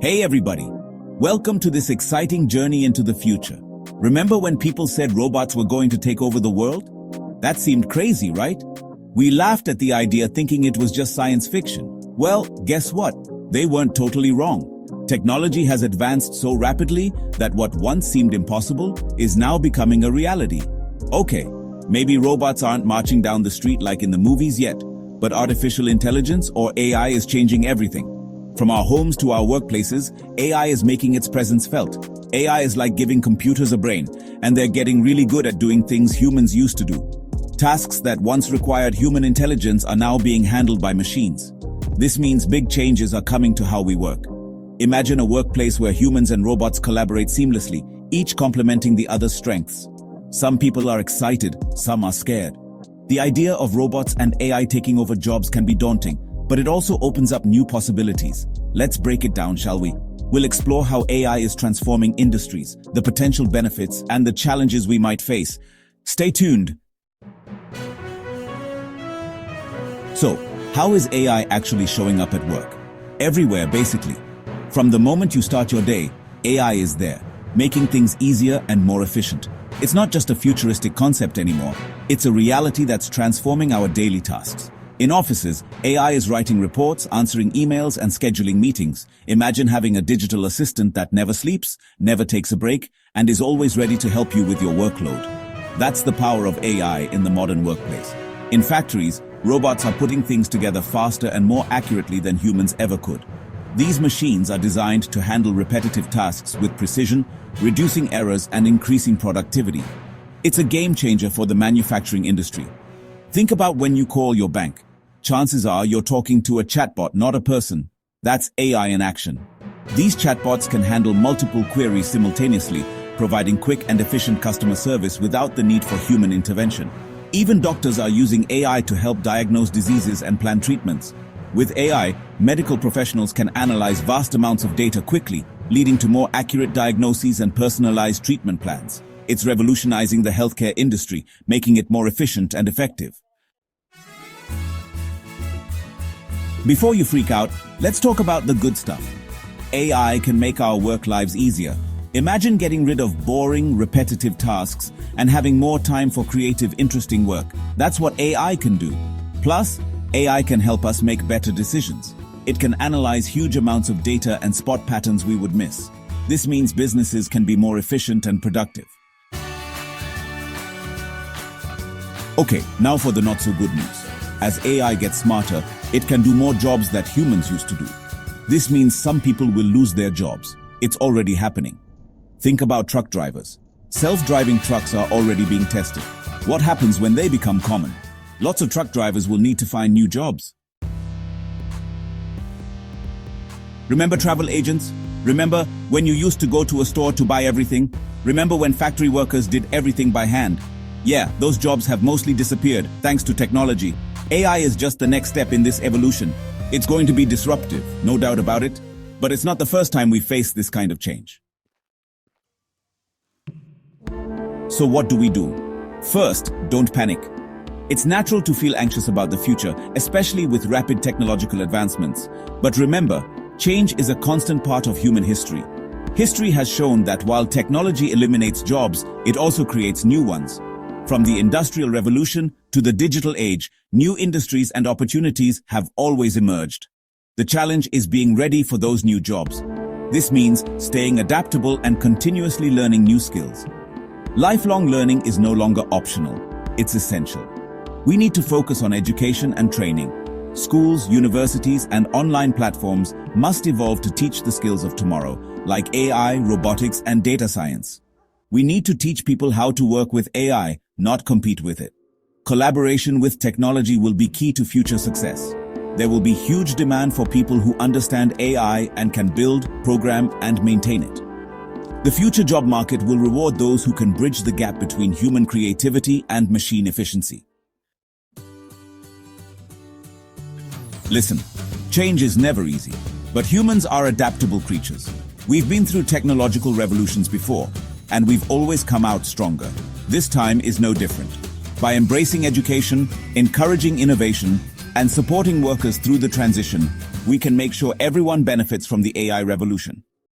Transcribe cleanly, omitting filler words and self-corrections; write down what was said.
Hey everybody! Welcome to this exciting journey into the future. Remember when people said robots were going to take over the world? That seemed crazy, right? We laughed at the idea thinking it was just science fiction. Well, guess what? They weren't totally wrong. Technology has advanced so rapidly that what once seemed impossible is now becoming a reality. Okay, maybe robots aren't marching down the street like in the movies yet, but artificial intelligence or AI is changing everything. From our homes to our workplaces, AI is making its presence felt. AI is like giving computers a brain, and they're getting really good at doing things humans used to do. Tasks that once required human intelligence are now being handled by machines. This means big changes are coming to how we work. Imagine a workplace where humans and robots collaborate seamlessly, each complementing the other's strengths. Some people are excited, some are scared. The idea of robots and AI taking over jobs can be daunting, but it also opens up new possibilities. Let's break it down, shall we? We'll explore how AI is transforming industries, the potential benefits, and the challenges we might face. Stay tuned. So, how is AI actually showing up at work? Everywhere, basically. From the moment you start your day, AI is there, making things easier and more efficient. It's not just a futuristic concept anymore. It's a reality that's transforming our daily tasks. In offices, AI is writing reports, answering emails, and scheduling meetings. Imagine having a digital assistant that never sleeps, never takes a break, and is always ready to help you with your workload. That's the power of AI in the modern workplace. In factories, robots are putting things together faster and more accurately than humans ever could. These machines are designed to handle repetitive tasks with precision, reducing errors and increasing productivity. It's a game changer for the manufacturing industry. Think about when you call your bank. Chances are you're talking to a chatbot, not a person. That's AI in action. These chatbots can handle multiple queries simultaneously, providing quick and efficient customer service without the need for human intervention. Even doctors are using AI to help diagnose diseases and plan treatments. With AI, medical professionals can analyze vast amounts of data quickly, leading to more accurate diagnoses and personalized treatment plans. It's revolutionizing the healthcare industry, making it more efficient and effective. Before you freak out, let's talk about the good stuff. AI can make our work lives easier. Imagine getting rid of boring, repetitive tasks and having more time for creative, interesting work. That's what AI can do. Plus, AI can help us make better decisions. It can analyze huge amounts of data and spot patterns we would miss. This means businesses can be more efficient and productive. Okay, now for the not-so-good news. As AI gets smarter, it can do more jobs that humans used to do. This means some people will lose their jobs. It's already happening. Think about truck drivers. Self-driving trucks are already being tested. What happens when they become common? Lots of truck drivers will need to find new jobs. Remember travel agents? Remember when you used to go to a store to buy everything? Remember when factory workers did everything by hand? Yeah, those jobs have mostly disappeared thanks to technology. AI is just the next step in this evolution. It's going to be disruptive, no doubt about it, but it's not the first time we face this kind of change. So what do we do? First, don't panic. It's natural to feel anxious about the future, especially with rapid technological advancements. But remember, change is a constant part of human history. History has shown that while technology eliminates jobs, it also creates new ones. From the Industrial Revolution to the digital age, new industries and opportunities have always emerged. The challenge is being ready for those new jobs. This means staying adaptable and continuously learning new skills. Lifelong learning is no longer optional. It's essential. We need to focus on education and training. Schools, universities, and online platforms must evolve to teach the skills of tomorrow, like AI, robotics, and data science. We need to teach people how to work with AI, not compete with it. Collaboration with technology will be key to future success. There will be huge demand for people who understand AI and can build, program, and maintain it. The future job market will reward those who can bridge the gap between human creativity and machine efficiency. Listen, change is never easy, but humans are adaptable creatures. We've been through technological revolutions before, and we've always come out stronger. This time is no different. By embracing education, encouraging innovation, and supporting workers through the transition, we can make sure everyone benefits from the AI revolution.